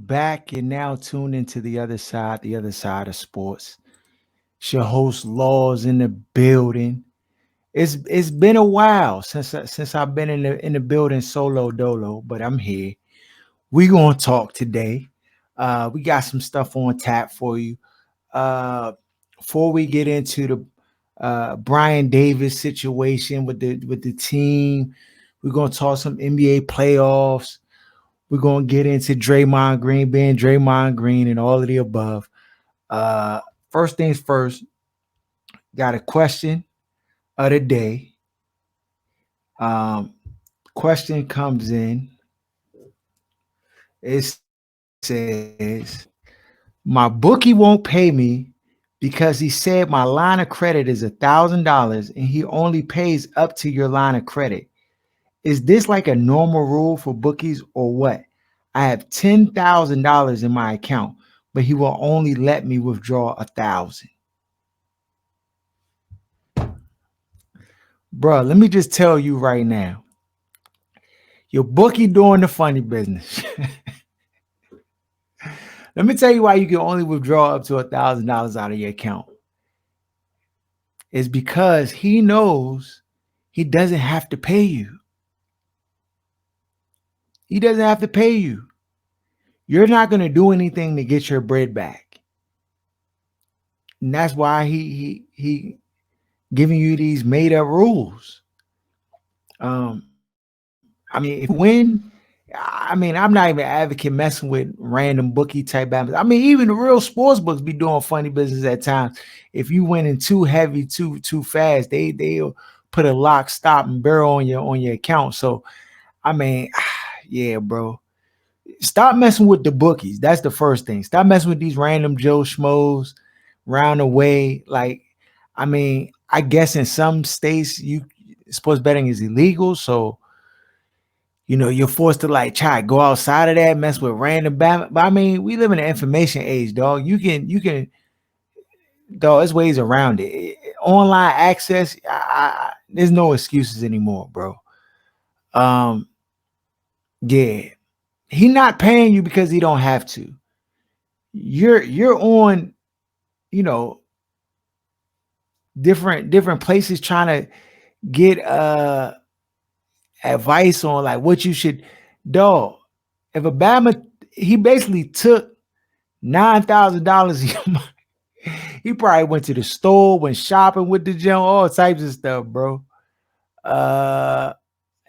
back. You're now tuned into the other side of sports. It's your host Laws in the building. It's been a while since I've been in the building solo dolo, but I'm here. We gonna talk today. We got some stuff on tap for you. Uh, Before we get into the Brian Davis situation with the team, we're gonna talk some NBA playoffs. We're gonna get into Draymond Green being Draymond Green and all of the above. Uh, First things first, got a question of the day. Um, Question comes in. It says, "My bookie won't pay me because he said my line of credit is $1,000 and he only pays up to your line of credit. Is this like a normal rule for bookies or what? I have $10,000 in my account, but he will only let me withdraw 1,000. Bro, let me just tell you right now, your bookie doing the funny business. Let me tell you why you can only withdraw up to $1,000 out of your account. It's because he knows he doesn't have to pay you. He doesn't have to pay you. You're not going to do anything to get your bread back. And that's why he giving you these made up rules. I mean, if you win, I mean, I'm not even advocate messing with random bookie type battles. I mean, even the real sports books be doing funny business at times. If you winning too heavy, too fast, they'll put a lock, stop, and barrel on your account. So, I mean, yeah, bro. Stop messing with the bookies. That's the first thing. Stop messing with these random Joe Schmoes round the way. Like, I mean, I guess in some states sports betting is illegal, so you're forced to like try to go outside of that, mess with random but I mean, we live in the information age, dog. You can dog, there's ways around it. Online access, there's no excuses anymore, bro. Um, yeah. He not paying you because he don't have to. You're on, you know, different places trying to get advice on like what you should. Dog, if Obama, he basically took $9,000, he probably went to the store, went shopping with the gym, all types of stuff, bro. uh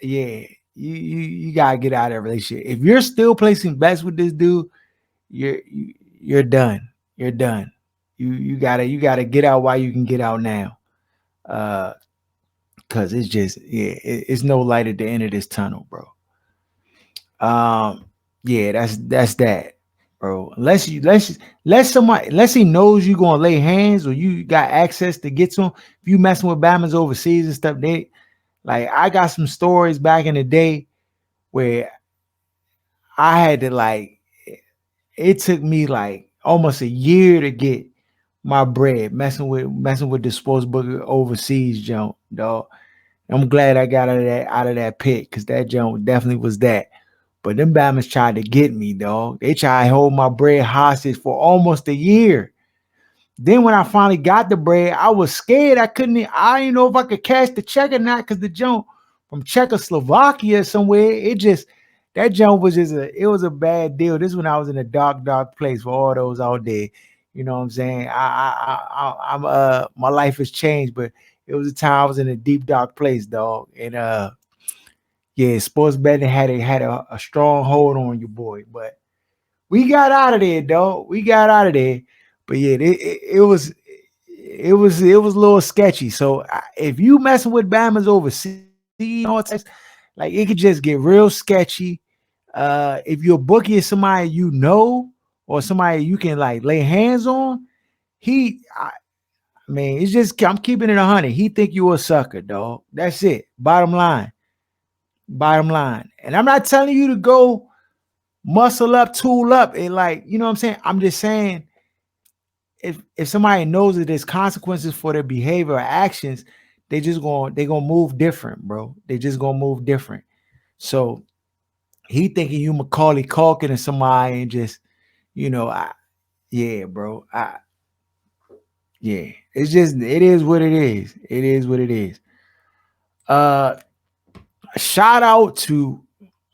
yeah, you gotta get out of that relationship. If you're still placing bets with this dude, you're done. You're done. You gotta get out while you can get out now. uh because it's just, yeah, it's no light at the end of this tunnel, bro. Yeah, that's that, bro. Unless he knows you gonna lay hands or you got access to get to him. If you messing with Bama's overseas and stuff, they like, I got some stories back in the day where I had to like, it took me like almost a year to get my bread messing with the sports book overseas junk, dog. I'm glad I got out of that pit, because that junk definitely was that. But them Bama's tried to get me, dog. They tried to hold my bread hostage for almost a year. Then when I finally got the bread, I was scared. I didn't know if I could cash the check or not, because the junk from Czechoslovakia somewhere, that junk was it was a bad deal. This when I was in a dark place for all those out there. You know what I'm saying? I'm my life has changed, but it was a time I was in a deep dark place, dog. And yeah, sports betting had a strong hold on you, boy. But we got out of there, dog. We got out of there. But yeah, it was a little sketchy. So if you messing with Bama's overseas, like, it could just get real sketchy. If your bookie is somebody you know or somebody you can like lay hands on, I mean, it's just, I'm keeping it 100. He think you a sucker, dog. That's it. Bottom line. Bottom line. And I'm not telling you to go muscle up, tool up, and like, you know what I'm saying? I'm just saying, if somebody knows that there's consequences for their behavior or actions, they gonna move different, bro. They just gonna move different. So he thinking you Macaulay Culkin or somebody and just You know, yeah, bro. Yeah. It's just it is what it is. It is what it is. Uh shout out to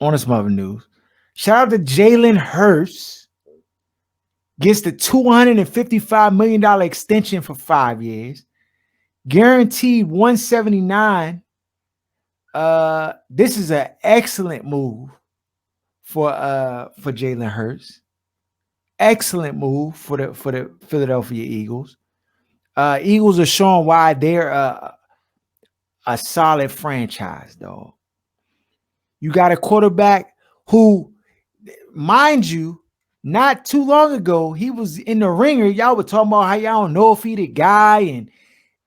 on some other news. Shout out to Jalen Hurts. Gets the $255 million extension for 5 years. Guaranteed 179. This is an excellent move for Jalen Hurts. Excellent move for the Philadelphia Eagles. Eagles are showing why they're a solid franchise, though. You got a quarterback who, mind you, not too long ago, he was in the ringer. Y'all were talking about how y'all don't know if he the guy, and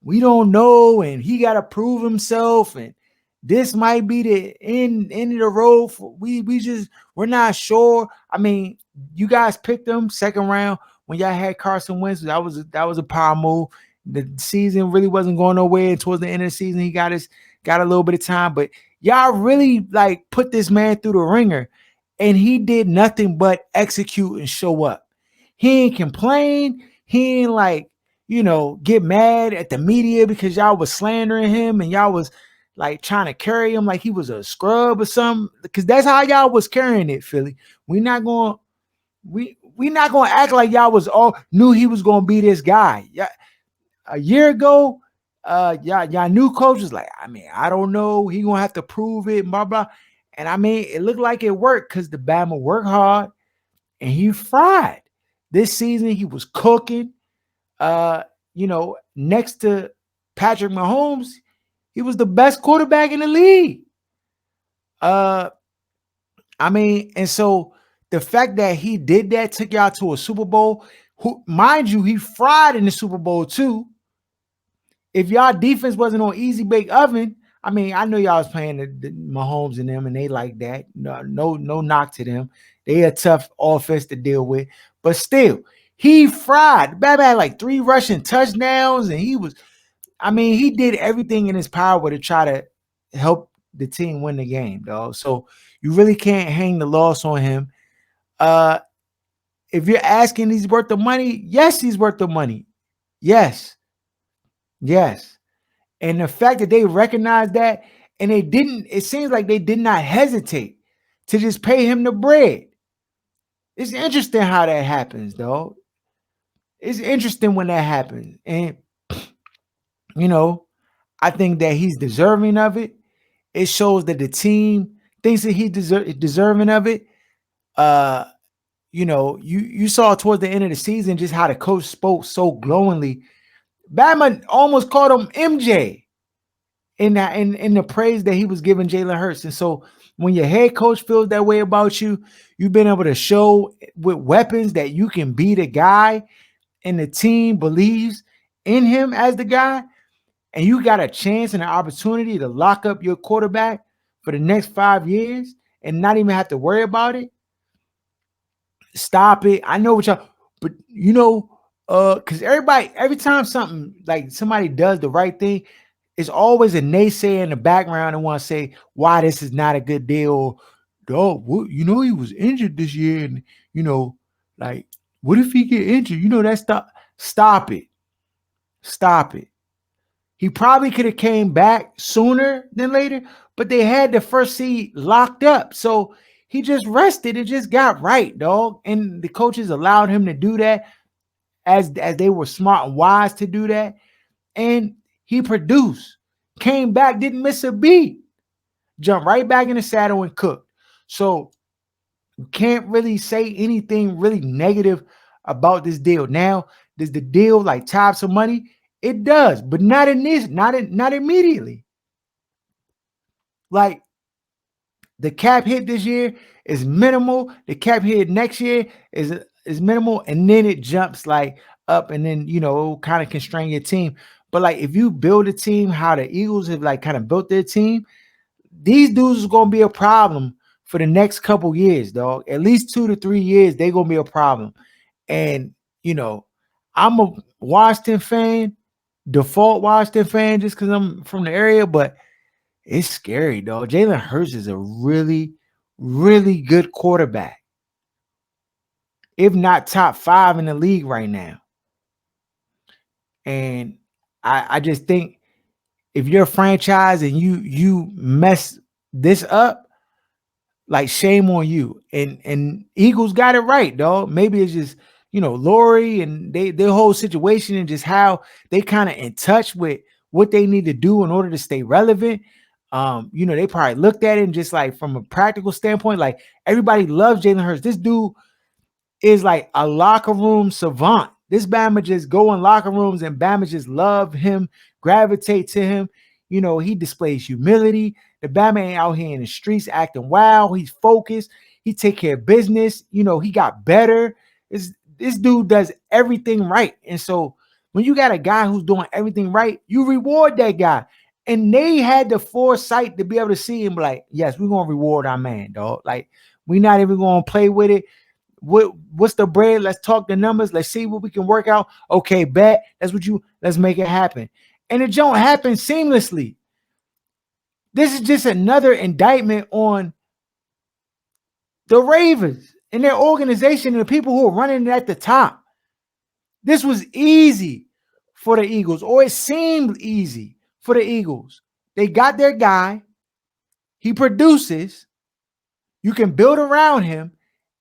we don't know, and he got to prove himself, and this might be the end of the road. We're not sure. I mean, you guys picked him second round when y'all had Carson Wentz. That was a power move. The season really wasn't going nowhere. And towards the end of the season, he got a little bit of time, but y'all really like put this man through the ringer, and he did nothing but execute and show up. He ain't complain. He ain't like, get mad at the media because y'all was slandering him and y'all was like trying to carry him like he was a scrub or something. Because that's how y'all was carrying it, Philly. We not gonna act like y'all was all knew he was gonna be this guy. Yeah, a year ago, y'all new coach was like, I mean, I don't know. He gonna have to prove it, blah blah. And I mean, it looked like it worked because the Bama worked hard and he fried. This season he was cooking. Next to Patrick Mahomes, he was the best quarterback in the league. I mean, and so the fact that he did that took y'all to a Super Bowl. Who, mind you, he fried in the Super Bowl too. If y'all defense wasn't on easy bake oven, I mean, I know y'all was playing the Mahomes and them, and they like that. No knock to them. They a tough offense to deal with, but still, he fried. Bab had like 3 rushing touchdowns, and he did everything in his power to try to help the team win the game, dog. So you really can't hang the loss on him. If you're asking, he's worth the money. Yes, he's worth the money. Yes. And the fact that they recognized that and it seems like they did not hesitate to just pay him the bread. It's interesting how that happens, though. It's interesting when that happens. And, I think that he's deserving of it. It shows that the team thinks that he's deserving of it. You saw towards the end of the season just how the coach spoke so glowingly. Bama almost called him MJ in the praise that he was giving Jalen Hurts. And so when your head coach feels that way about you, you've been able to show with weapons that you can be the guy, and the team believes in him as the guy, and you got a chance and an opportunity to lock up your quarterback for the next 5 years and not even have to worry about it. Stop it. I know what y'all, but because every time somebody does the right thing, it's always a naysayer in the background and want to say why this is not a good deal. Oh, he was injured this year, and like, what if he get injured? Stop it. Stop it. He probably could have came back sooner than later, but they had the first seed locked up. So he just rested and just got right, dog. And the coaches allowed him to do that as they were smart and wise to do that. And he produced, came back, didn't miss a beat, jumped right back in the saddle and cooked. So you can't really say anything really negative about this deal. Now, does the deal like tie up some money? It does, but not immediately. Like, the cap hit this year is minimal. The cap hit next year is minimal, and then it jumps like up, and then kind of constrain your team. But like, if you build a team how the Eagles have like kind of built their team, these dudes is gonna be a problem for the next couple years, dog. At least 2 to 3 years, they're gonna be a problem. And I'm a Washington fan, default Washington fan, just because I'm from the area, but it's scary, dog. Jalen Hurts is a really, really good quarterback. if not top 5 in the league right now. And I just think if you're a franchise and you mess this up, like shame on you. And Eagles got it right, dog. Maybe it's just, Lori and their whole situation and just how they kind of in touch with what they need to do in order to stay relevant. They probably looked at it and just like from a practical standpoint, like everybody loves Jalen Hurts. This dude is like a locker room savant. This Bama just go in locker rooms and Bama just love him, gravitate to him. He displays humility. The Bama ain't out here in the streets acting wild. He's focused. He take care of business. He got better. This dude does everything right. And so when you got a guy who's doing everything right, you reward that guy. And they had the foresight to be able to see him like, yes, we're going to reward our man, dog. Like, we're not even going to play with it. What's the bread? Let's talk the numbers. Let's see what we can work out. Okay, bet. Let's make it happen. And it don't happen seamlessly. This is just another indictment on the Ravens and their organization and the people who are running it at the top. This was easy for the Eagles, or it seemed easy for the Eagles. They got their guy. He produces. You can build around him,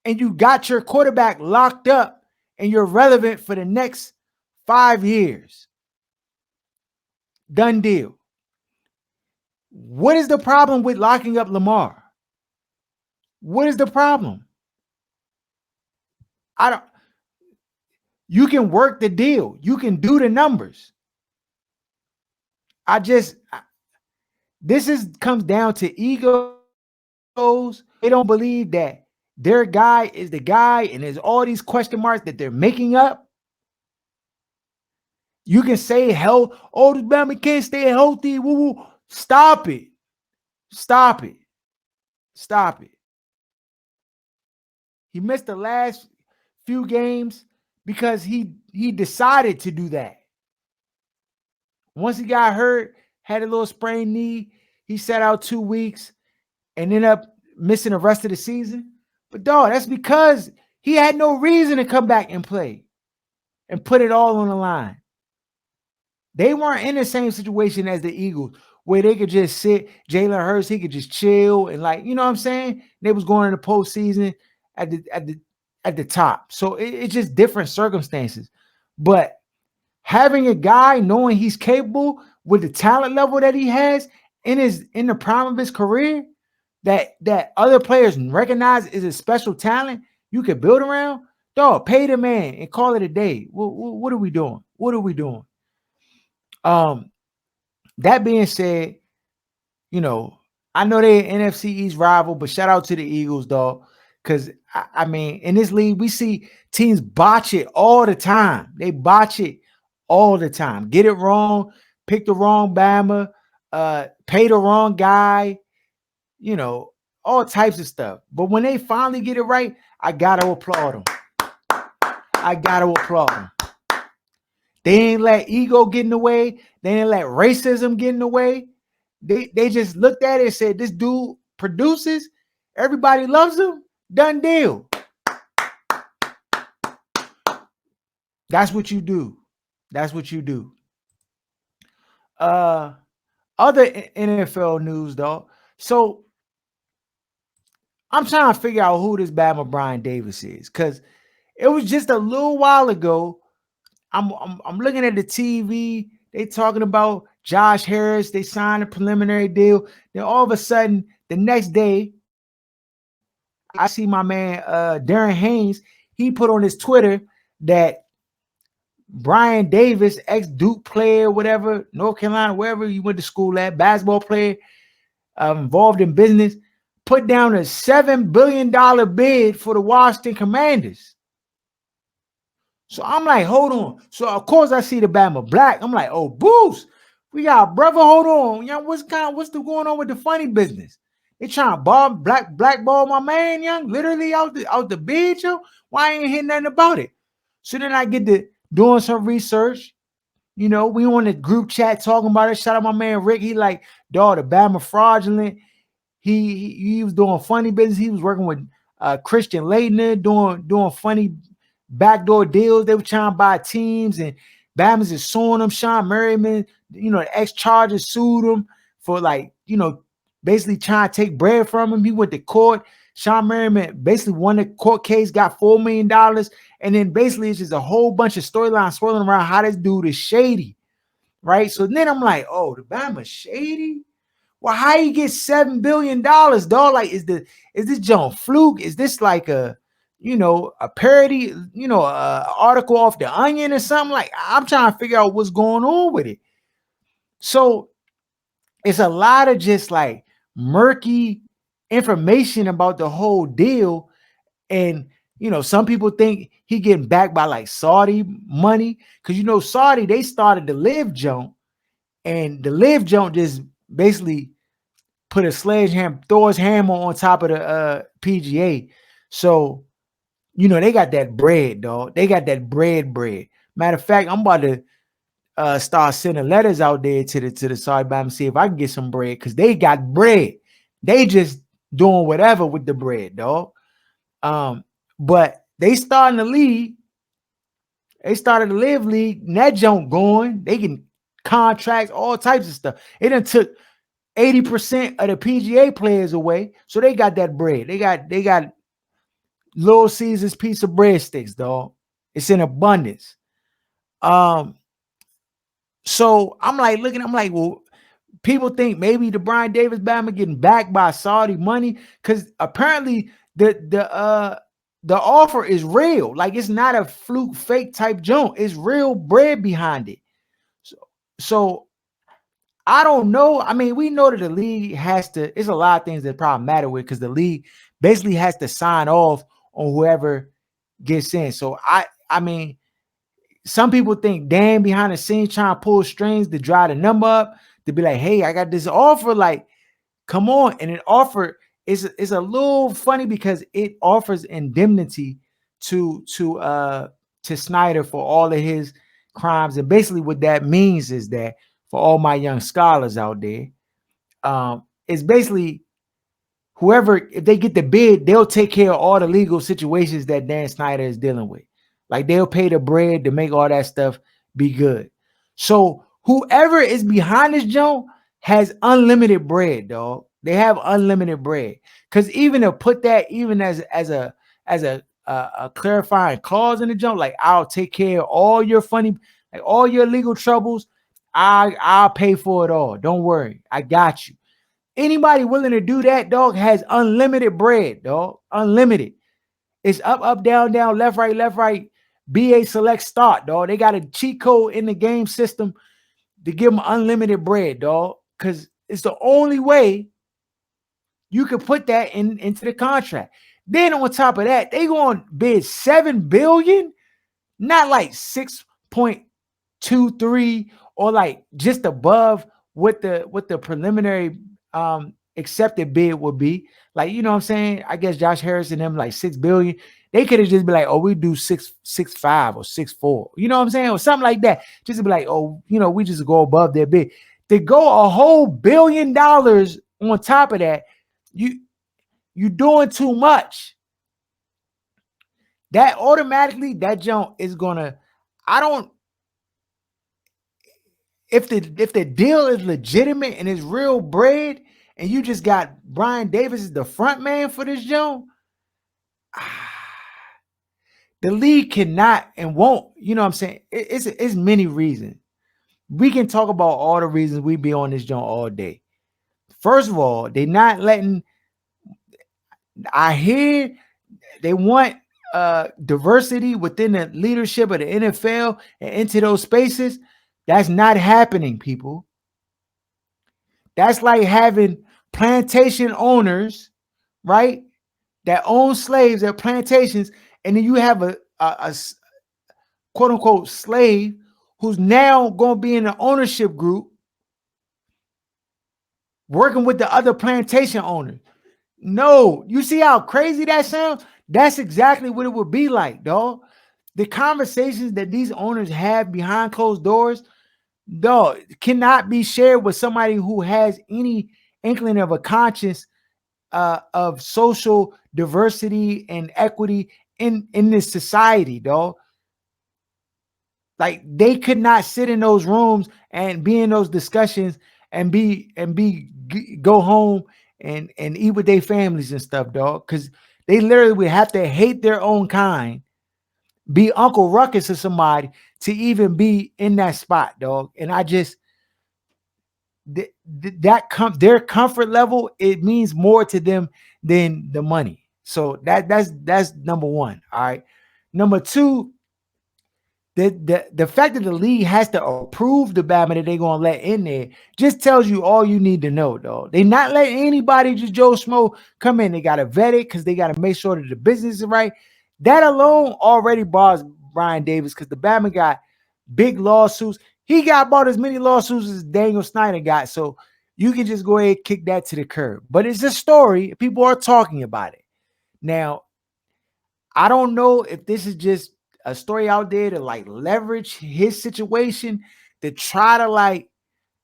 and you got your quarterback locked up, and you're relevant for the next 5 years. Done deal. What is the problem with locking up Lamar? What is the problem? You can work the deal. You can do the numbers. This comes down to egos. They don't believe that their guy is the guy, and there's all these question marks that they're making up. You can say health. Oh, the Bama can't stay healthy. Woo woo. Stop it. Stop it. Stop it. He missed the last few games because he decided to do that. Once he got hurt, had a little sprained knee, he sat out 2 weeks and ended up missing the rest of the season. But dog, that's because he had no reason to come back and play and put it all on the line. They weren't in the same situation as the Eagles where they could just sit. Jalen Hurts, he could just chill and like, you know what I'm saying? They was going in the postseason at the top. So it's just different circumstances. But having a guy knowing he's capable with the talent level that he has in the prime of his career, that other players recognize is a special talent you can build around, dog, pay the man and call it a day. What are we doing? What are we doing? That being said, I know they're NFC East rival, but shout out to the Eagles, dog. Because, I mean, in this league, we see teams botch it all the time. They botch it all the time. Get it wrong, pick the wrong Bama, pay the wrong guy, all types of stuff. But when they finally get it right, I got to applaud them. I got to applaud them. They ain't let ego get in the way. They didn't let racism get in the way. They just looked at it and said, this dude produces. Everybody loves him. Done deal. That's what you do. That's what you do. Other NFL news, though. So I'm trying to figure out who this Bama Brian Davis is, because it was just a little while ago. I'm looking at the TV. They talking about Josh Harris. They signed a preliminary deal. Then all of a sudden, the next day, I see my man Darren Haynes. He put on his Twitter that Brian Davis, ex-Duke player, whatever, North Carolina, wherever you went to school at, basketball player, involved in business, put down a $7 billion bid for the Washington Commanders. So I'm like, hold on. So of course I see the Bama Black. I'm like, oh, Boost, we got brother. Hold on, young. What's going on with the funny business? They trying to blackball my man, young. Literally out the bid, yo. Why I ain't hear nothing about it? So then I get to doing some research. We on the group chat talking about it. Shout out my man Rick. He like, dog, the Bama fraudulent. He was doing funny business. He was working with Christian Leitner doing funny backdoor deals. They were trying to buy teams, and Bama's is suing them. Sean Merriman, the ex-Chargers sued him for basically trying to take bread from him. He went to court. Sean Merriman basically won the court case, got $4 million. And then basically it's just a whole bunch of storylines swirling around how this dude is shady, right? So then I'm like, oh, the Bama shady? Well, how you get $7 billion, dog? Like, is this John fluke? Is this like a parody, article off the Onion or something? Like, I'm trying to figure out what's going on with it. So it's a lot of just like murky information about the whole deal. And some people think he getting backed by like Saudi money, because Saudi, they started the Live Joint, and the Live Joint just basically put a sledgehammer, throw his hammer on top of the PGA. So they got that bread, dog. They got that bread. Matter of fact, I'm about to start sending letters out there to the Saudi Bama, see if I can get some bread, because they got bread. They just doing whatever with the bread, dog. But they starting the league. They started the Live League, and that junk going. They can contracts, all types of stuff. It done took 80% of the PGA players away, so they got that bread. They got Little Caesar's piece of breadsticks, dog. It's in abundance. So I'm like, well, people think maybe the Brian Davis Bama getting backed by Saudi money, because apparently the offer is real. Like, it's not a fluke fake type joint. It's real bread behind it. So I don't know. I mean, we know that the league has to, it's a lot of things that probably matter with, because the league basically has to sign off on whoever gets in. So I mean, some people think Dan behind the scenes trying to pull strings to drive the number up, to be like, hey, I got this offer. Like, come on. And an offer is a little funny, because it offers indemnity to Snyder for all of his crimes. And basically what that means is that, for all my young scholars out there, it's basically whoever, if they get the bid, they'll take care of all the legal situations that Dan Snyder is dealing with. Like, they'll pay the bread to make all that stuff be good. So whoever is behind this joint has unlimited bread, dog. They have unlimited bread. Because even to put that even as a clarifying clause in the joint, like, I'll take care of all your all your legal troubles. I'll pay for it all. Don't worry. I got you. Anybody willing to do that, dog, has unlimited bread, dog. Unlimited. It's up, down, left, right. BA select start, dog. They got a cheat code in the game system to give them unlimited bread, dog. Because it's the only way you can put that into the contract. Then on top of that, they going to bid $7 billion, not like 6.23 or like just above what the preliminary accepted bid would be. Like, you know what I'm saying? I guess Josh Harris and them like $6 billion. They could have just been like, oh, we do 6.5 or 6.4. You know what I'm saying? Or something like that. Just to be like, oh, we just go above their bid. To go a whole $1 billion on top of that, you doing too much. That automatically, that jump is gonna, if the deal is legitimate and it's real bread, and you just got Brian Davis as the front man for this jump, the league cannot and won't, you know what I'm saying? It's many reasons. We can talk about all the reasons we be on this joint all day. First of all, they not letting, I hear they want diversity within the leadership of the NFL and into those spaces. That's not happening, people. That's like having plantation owners, right, that own slaves at plantations, and then you have a quote unquote slave who's now going to be in an ownership group working with the other plantation owners. No, you see how crazy that sounds? That's exactly what it would be like, dog. The conversations that these owners have behind closed doors, dog, cannot be shared with somebody who has any inkling of a conscience of social diversity and equity in this society, dog. Like they could not sit in those rooms and be in those discussions and go home and eat with their families and stuff, dog. Because they literally would have to hate their own kind, be Uncle Ruckus or somebody to even be in that spot, dog. And I just their comfort level, it means more to them than the money. So that's number one. All right. Number two, the fact that the league has to approve the Batman that they're gonna let in there just tells you all you need to know, dog. They not letting anybody just Joe Schmo come in. They gotta vet it because they gotta make sure that the business is right. That alone already bars Brian Davis because the Batman got big lawsuits. He got about as many lawsuits as Daniel Snyder got. So you can just go ahead and kick that to the curb. But it's a story. People are talking about it. Now, I don't know if this is just a story out there to like leverage his situation to try to like,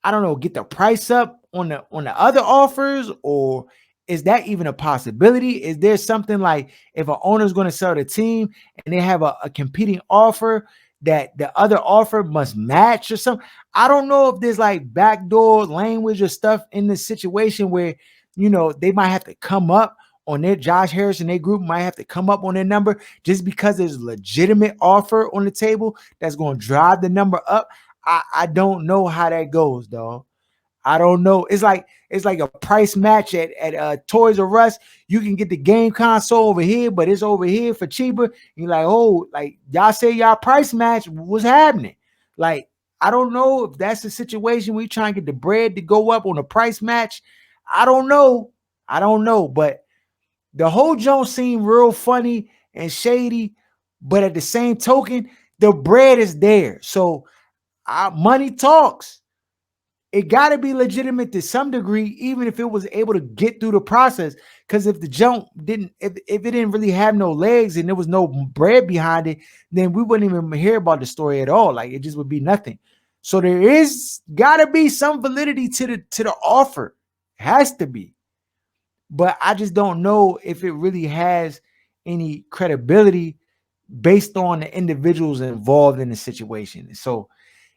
I don't know, get the price up on the other offers, or is that even a possibility? Is there something like if an owner's going to sell the team and they have a competing offer that the other offer must match or something? I don't know if there's like backdoor language or stuff in this situation where, you know, they might have to come up on their Josh Harris and their group might have to come up on their number just because there's a legitimate offer on the table that's going to drive the number up. I don't know how that goes, dog. I don't know. It's like a price match at Toys R Us. You can get the game console over here, but it's over here for cheaper. You're like, oh, like y'all say y'all price match. What's happening? Like, I don't know if that's the situation. We trying to get the bread to go up on a price match. I don't know. But the whole joint seemed real funny and shady. But at the same token, the bread is there. So money talks. It got to be legitimate to some degree, even if it was able to get through the process. Because if the jump didn't, if it didn't really have no legs and there was no bread behind it, then we wouldn't even hear about the story at all. Like it just would be nothing. So there is got to be some validity to the offer. It has to be. But I just don't know if it really has any credibility based on the individuals involved in the situation. So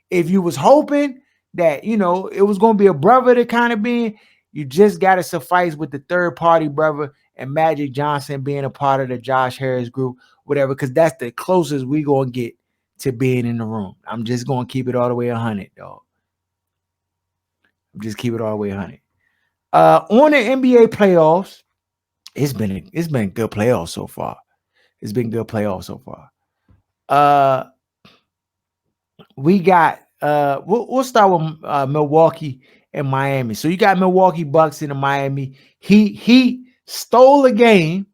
if you was hoping that, you know, it was going to be a brother to kind of be, you just got to suffice with the third party brother and Magic Johnson being a part of the Josh Harris group, whatever, because that's the closest we going to get to being in the room. I'm just going to keep it all the way 100, dog. Just keep it all the way 100. On the NBA playoffs, it's been good playoffs so far. It's been good playoffs so far. We got we'll start with Milwaukee and Miami. So you got Milwaukee Bucks in Miami. He stole a game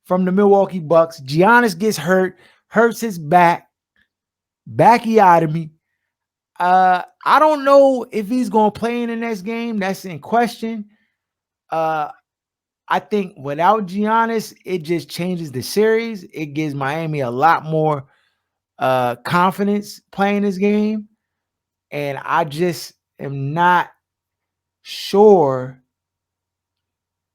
from the Milwaukee Bucks. Giannis gets hurts his backiotomy. I don't know if he's gonna play in the next game. That's in question. I think without Giannis, it just changes the series. It gives Miami a lot more confidence playing this game. And I just am not sure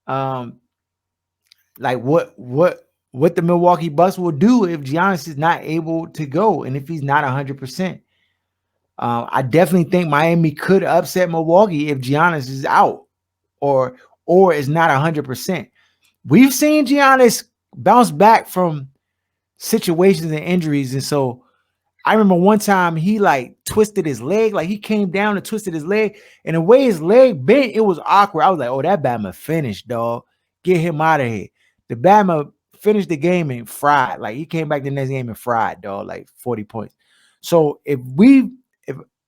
like what the Milwaukee Bucks will do if Giannis is not able to go and if he's not 100%. I definitely think Miami could upset Milwaukee if Giannis is out or is not 100%. We've seen Giannis bounce back from situations and injuries, and so I remember one time he like twisted his leg, like he came down and twisted his leg, and the way his leg bent, it was awkward. I was like, oh, that Bama finished, dog. Get him out of here. The Bama finished the game and fried. Like he came back the next game and fried, dog, like 40 points. So if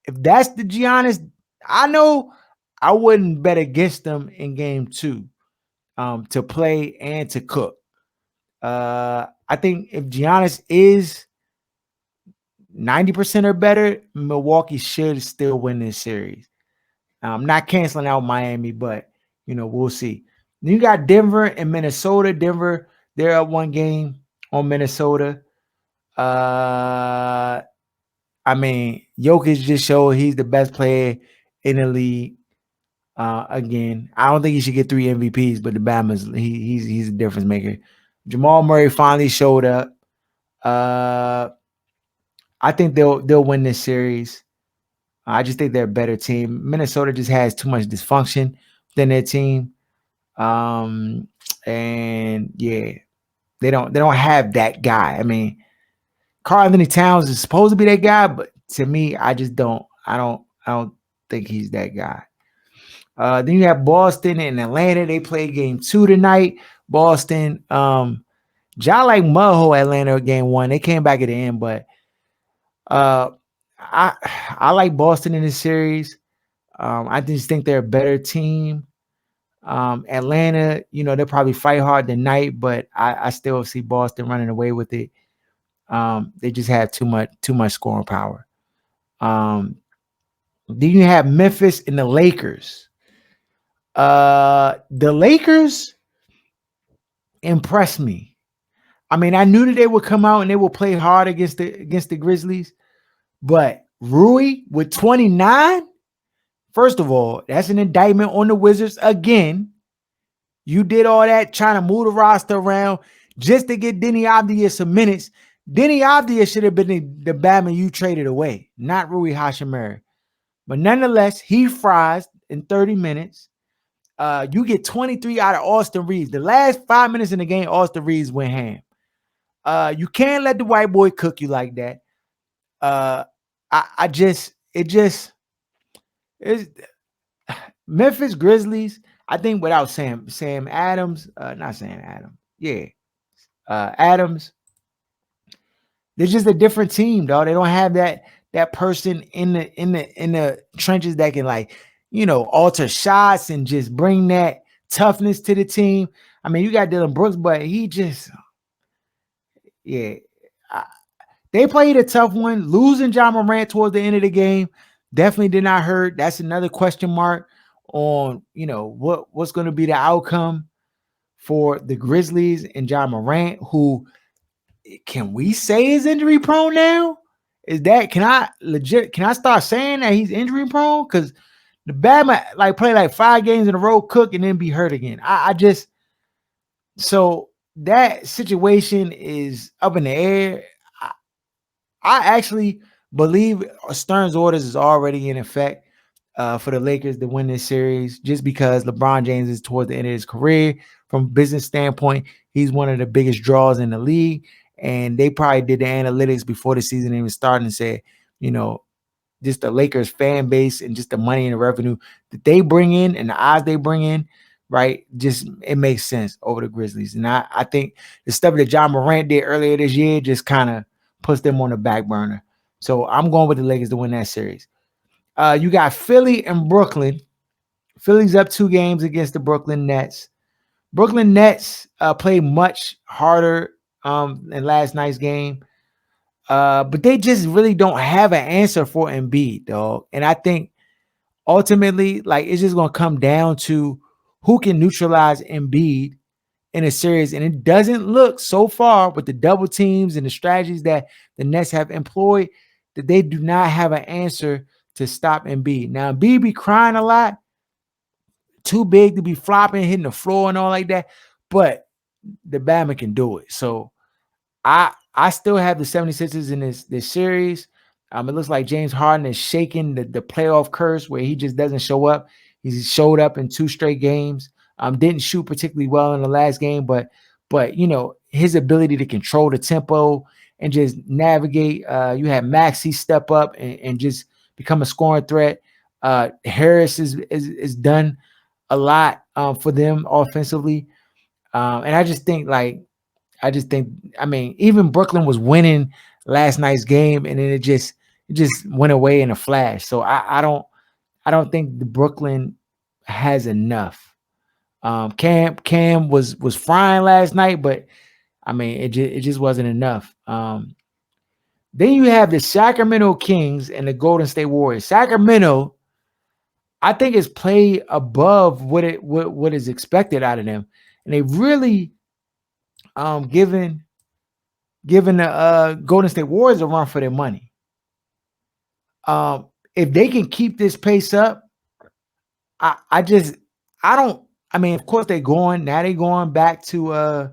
that's the Giannis, I know I wouldn't bet against them in game 2 to play and to cook. I think if Giannis is 90% or better, Milwaukee should still win this series. I'm not canceling out Miami, but you know, we'll see. Then you got Denver and Minnesota. Denver, they're up 1 game on Minnesota. I mean, Jokic just showed he's the best player in the league. Again, I don't think he should get 3 MVPs, but the Bama's he's a difference maker. Jamal Murray finally showed up. Uh, I think they'll win this series. I just think they're a better team. Minnesota just has too much dysfunction within their team. And yeah, they don't have that guy. I mean, Karl Anthony Towns is supposed to be that guy, but to me, I don't think he's that guy. Then you have Boston and Atlanta. They play game 2 tonight. Boston, John like Mudhole Atlanta game 1. They came back at the end, but uh, I I like Boston in this series. I just think they're a better team. Atlanta, they'll probably fight hard tonight, but I still see Boston running away with it. They just have too much scoring power. Then you have Memphis and the Lakers. The Lakers impressed me. I mean, I knew that they would come out and they will play hard against the Grizzlies, but Rui with 29. First of all, that's an indictment on the Wizards again. You did all that trying to move the roster around just to get Denny Avdia some minutes. Denny Avdia should have been the Batman you traded away, not Rui Hashimura. But nonetheless, he fries in 30 minutes. You get 23 out of Austin Reeves. The last 5 minutes in the game, Austin Reeves went ham. You can't let the white boy cook you like that. It's Memphis Grizzlies. I think without Sam Adams, not Sam Adams, yeah, Adams. They're just a different team, dog. They don't have that person in the trenches that can alter shots and just bring that toughness to the team. I mean, you got Dylan Brooks, but he just yeah. They played a tough one. Losing John Morant towards the end of the game definitely did not hurt. That's another question mark on what's going to be the outcome for the Grizzlies and John Morant, who can we say is injury prone now? Can I start saying that he's injury prone? Because the Bama play 5 games in a row, cook, and then be hurt again. So that situation is up in the air. I actually believe Stern's orders is already in effect for the Lakers to win this series, just because LeBron James is towards the end of his career. From a business standpoint, he's one of the biggest draws in the league. And they probably did the analytics before the season even started and said, just the Lakers fan base and just the money and the revenue that they bring in and the odds they bring in, right? Just it makes sense over the Grizzlies. And I think the stuff that John Morant did earlier this year just kind of puts them on the back burner. So I'm going with the Lakers to win that series. You got Philly and Brooklyn. Philly's up 2 games against the Brooklyn Nets. Brooklyn Nets played much harder in last night's game. But they just really don't have an answer for Embiid, dog. And I think ultimately, it's just going to come down to who can neutralize Embiid in a series. And it doesn't look so far with the double teams and the strategies that the Nets have employed that they do not have an answer to stop Embiid. Now, Embiid be crying a lot, too big to be flopping, hitting the floor and all like that. But the Bama can do it. So I still have the 76ers in this series. It looks like James Harden is shaking the playoff curse where he just doesn't show up. He's showed up in 2 straight games. Didn't shoot particularly well in the last game, but his ability to control the tempo and just navigate. You have Maxey step up and just become a scoring threat. Harris is done a lot for them offensively, and I just think even Brooklyn was winning last night's game, and then it just went away in a flash. So I don't think the Brooklyn has enough. Cam was frying last night, but it just wasn't enough. Then you have the Sacramento Kings and the Golden State Warriors. Sacramento, I think, is played above what is expected out of them, and they really given the Golden State Warriors a run for their money. If they can keep this pace up, I just I don't. I mean, of course they going back to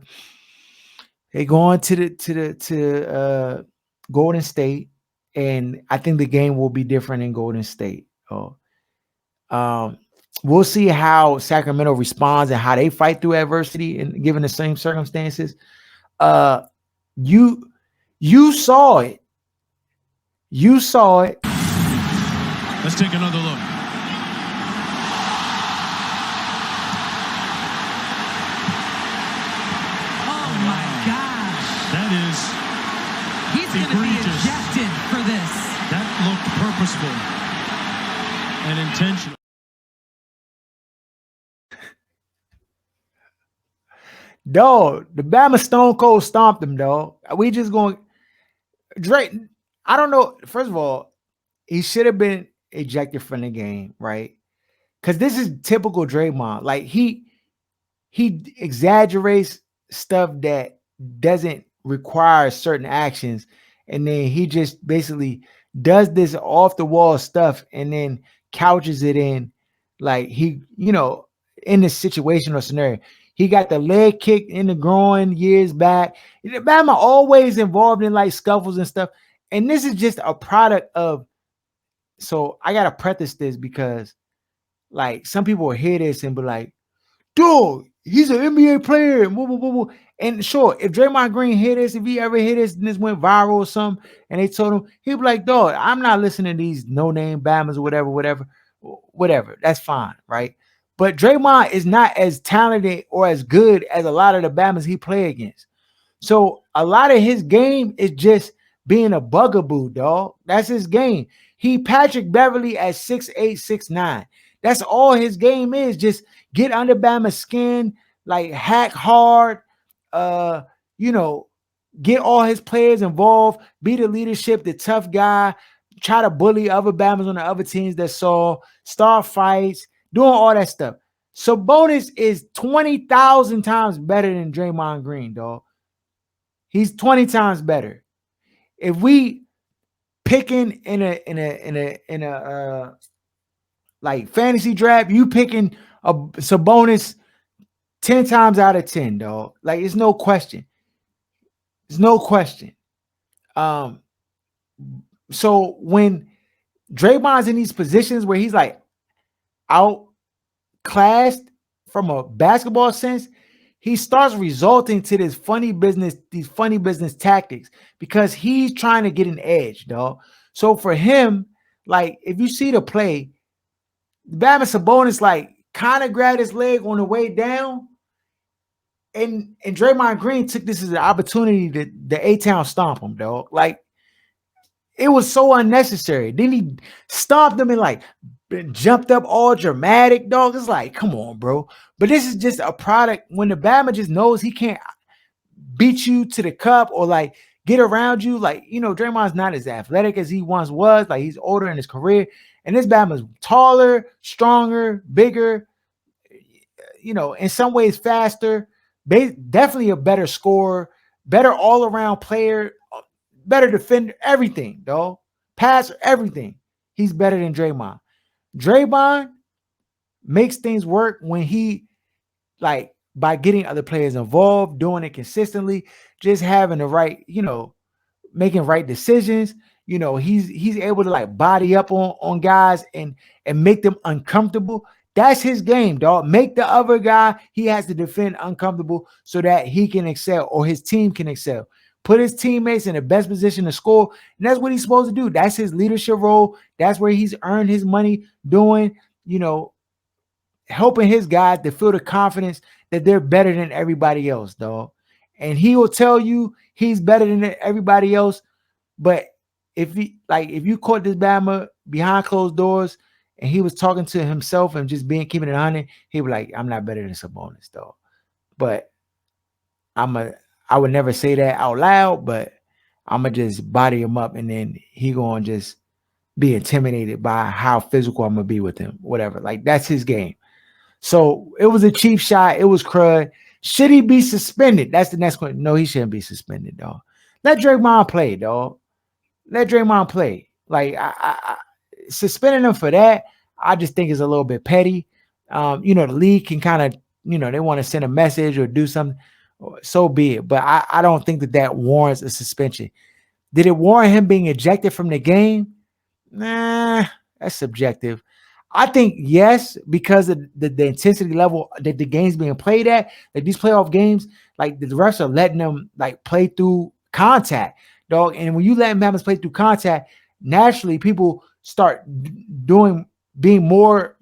they going to Golden State, and I think the game will be different in Golden State. Oh, um, we'll see how Sacramento responds and how they fight through adversity and given the same circumstances. Uh, you you saw it. You saw it. Let's take another look. Oh my gosh. That is He's going to be ejected for this. That looked purposeful and intentional. Dog, the Bama Stone Cold stomped him, dog. We just going Drake. I don't know. First of all, he should have been ejected from the game, right? Because this is typical Draymond. Like he exaggerates stuff that doesn't require certain actions, and then he just basically does this off the wall stuff and then couches it in like he, in this situational scenario. He got the leg kick in the groin years back. Bama always involved in like scuffles and stuff. And this is just a product of, so I gotta preface this because like some people will hear this and be like, dude, he's an NBA player. And sure, if Draymond Green hear this, if he ever hear this and this went viral or something, and they told him, he'd be like, dog, I'm not listening to these no-name Bamas or whatever. That's fine, right? But Draymond is not as talented or as good as a lot of the Bamas he play against. So a lot of his game is just being a bugaboo, dog. That's his game. He Patrick Beverly at 6'8", 6'9". That's all his game is. Just get under Bama's skin, like hack hard, get all his players involved, be the leadership, the tough guy, try to bully other Bamas on the other teams that saw, start fights, doing all that stuff. Sabonis is 20,000 times better than Draymond Green, dog. He's 20 times better. If we picking in a like fantasy draft, you picking a Sabonis 10 times out of 10, dog. Like it's no question. There's no question. So when Draymond's in these positions where he's like outclassed from a basketball sense, he starts resorting to these funny business tactics because he's trying to get an edge, dog. So for him, like if you see the play, Bama Sabonis like kind of grabbed his leg on the way down, and Draymond Green took this as an opportunity to the A-Town stomp him, dog. Like it was so unnecessary. Then he stomped him and like jumped up all dramatic, dog. It's like, come on, bro. But this is just a product when the Bama just knows he can't beat you to the cup or like get around you. Like, Draymond's not as athletic as he once was. Like he's older in his career. And this Bama's taller, stronger, bigger, in some ways faster, definitely a better scorer, better all-around player, better defender, everything, dog. Pass, everything. He's better than Draymond. Draymond makes things work when he, like, by getting other players involved, doing it consistently, just having the right, making right decisions. He's able to like body up on guys and make them uncomfortable. That's his game, dog. Make the other guy he has to defend uncomfortable so that he can excel or his team can excel. Put his teammates in the best position to score. And that's what he's supposed to do. That's his leadership role. That's where he's earned his money doing, helping his guys to feel the confidence that they're better than everybody else, dog. And he will tell you he's better than everybody else. But if you caught this Bama behind closed doors and he was talking to himself and just keeping it on it, he was like, I'm not better than Sabonis, dog. But I would never say that out loud, but I'm going to just body him up and then he going to just be intimidated by how physical I'm going to be with him, whatever. Like, that's his game. So it was a cheap shot. It was crud. Should he be suspended? That's the next question. No, he shouldn't be suspended, dog. Let Draymond play, dog. Let Draymond play. Like, I suspending him for that, I just think is a little bit petty. The league can kind of, they want to send a message or do something. So be it. But I don't think that warrants a suspension. Did it warrant him being ejected from the game? Nah, that's subjective. I think yes, because of the intensity level that the game's being played at. Like these playoff games, like the refs are letting them like play through contact, dog. And when you let them play through contact, naturally people start being more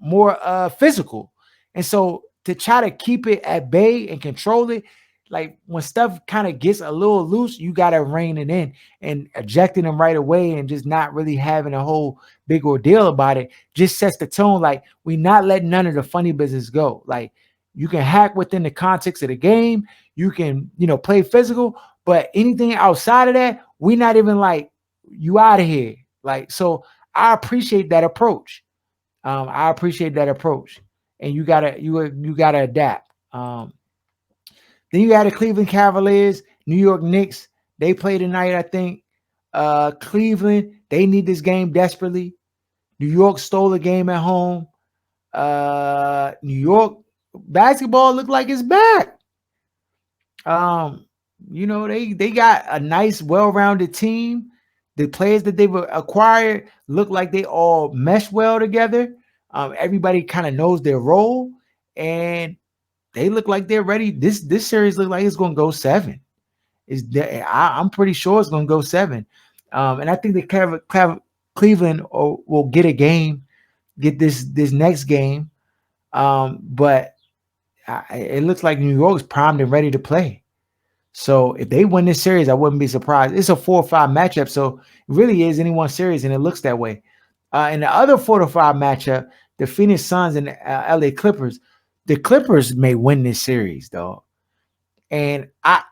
physical. And so to try to keep it at bay and control it, like when stuff kind of gets a little loose, you got to rein it in, and ejecting them right away and just not really having a whole big ordeal about it just sets the tone. Like we're not letting none of the funny business go. Like you can hack within the context of the game. You can, play physical, but anything outside of that, we're not even like you out of here. Like, so I appreciate that approach. And you gotta adapt. Then you got the Cleveland Cavaliers, New York Knicks. They play tonight, I think. Cleveland, they need this game desperately. New York stole the game at home. New York basketball look like it's back. They got a nice, well-rounded team. The players that they've acquired look like they all mesh well together. Everybody kind of knows their role, and they look like they're ready. This series look like it's going to go 7. I'm pretty sure it's going to go 7. And I think that Cleveland will get a game, get this next game. But it looks like New York's primed and ready to play. So if they win this series, I wouldn't be surprised. It's a 4 or 5 matchup, so it really is anyone's series, and it looks that way. In the other 4 to 5 matchup, the Phoenix Suns and the LA Clippers, the Clippers may win this series, though. And I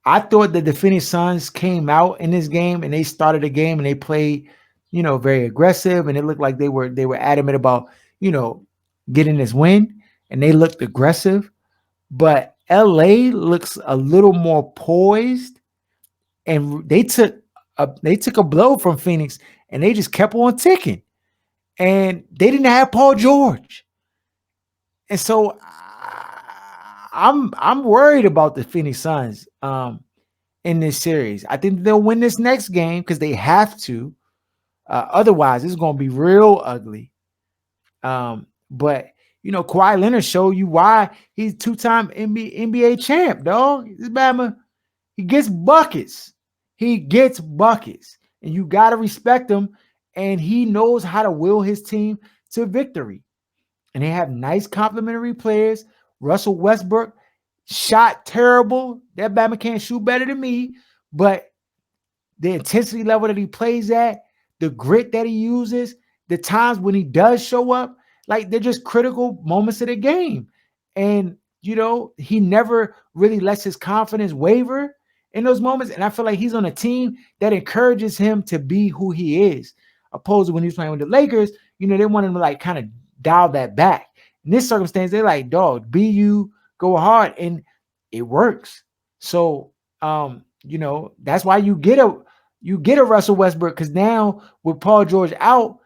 thought that the Phoenix Suns came out in this game and they started the game and they played, very aggressive, and it looked like they were adamant about, getting this win, and they looked aggressive. But LA looks a little more poised, and they took a blow from Phoenix and they just kept on ticking. And they didn't have Paul George. And so I'm worried about the Phoenix Suns in this series. I think they'll win this next game because they have to. Otherwise, it's going to be real ugly. But, Kawhi Leonard showed you why he's 2-time NBA champ, dog. This Bama, he gets buckets. And you got to respect him. And he knows how to will his team to victory. And they have nice complementary players. Russell Westbrook shot terrible. That Bama can't shoot better than me. But the intensity level that he plays at, the grit that he uses, the times when he does show up, like they're just critical moments of the game. And, he never really lets his confidence waver in those moments. And I feel like he's on a team that encourages him to be who he is. Opposed to when he was playing with the Lakers, they want him to like kind of dial that back. In this circumstance, they're like, dog, be you, go hard. And it works. So, that's why you get a Russell Westbrook, because now with Paul George out,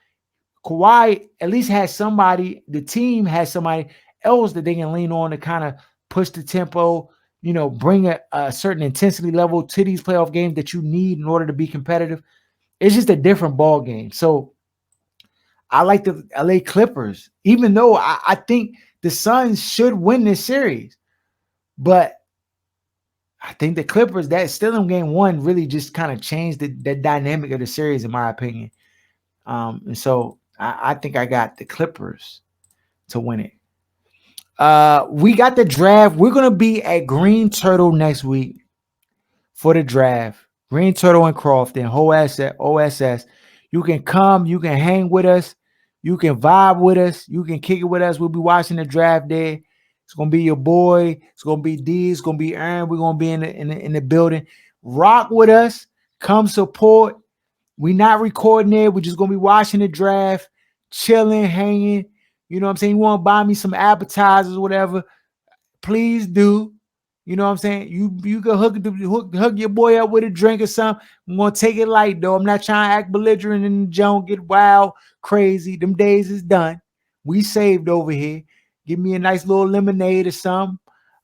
Kawhi at least has somebody, the team has somebody else that they can lean on to kind of push the tempo, bring a certain intensity level to these playoff games that you need in order to be competitive. It's just a different ball game. So I like the LA Clippers, even though I think the Suns should win this series. But I think the Clippers, that still in game 1, really just kind of changed the dynamic of the series, in my opinion. And so I think I got the Clippers to win it. We got the draft. We're going to be at Green Turtle next week for the draft. Green Turtle and Crofton, OSS. You can come. You can hang with us. You can vibe with us. You can kick it with us. We'll be watching the draft there. It's going to be your boy. It's going to be D. It's going to be Aaron. We're going to be in the building. Rock with us. Come support. We're not recording it. We're just going to be watching the draft, chilling, hanging. You know what I'm saying? You want to buy me some appetizers or whatever, please do. You know what I'm saying? You can hook your boy up with a drink or something. I'm gonna take it light though. I'm not trying to act belligerent and the joint get wild, crazy. Them days is done. We saved over here. Give me a nice little lemonade or something.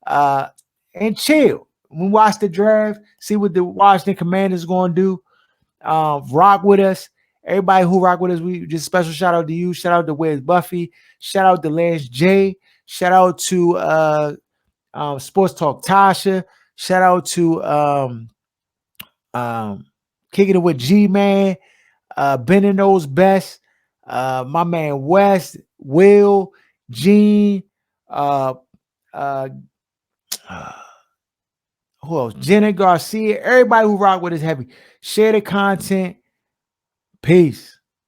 And chill. We watch the draft, see what the Washington Commanders gonna do. Rock with us. Everybody who rock with us, we just special shout out to you. Shout out to Where's Buffy. Shout out to Lance J. Shout out to Sports Talk Tasha. Shout out to Kicking It with G Man, Bender Knows Best, my man West, Will, Gene, uh, uh, who else? Jenna Garcia. Everybody who rock with us heavy. Share the content. Peace.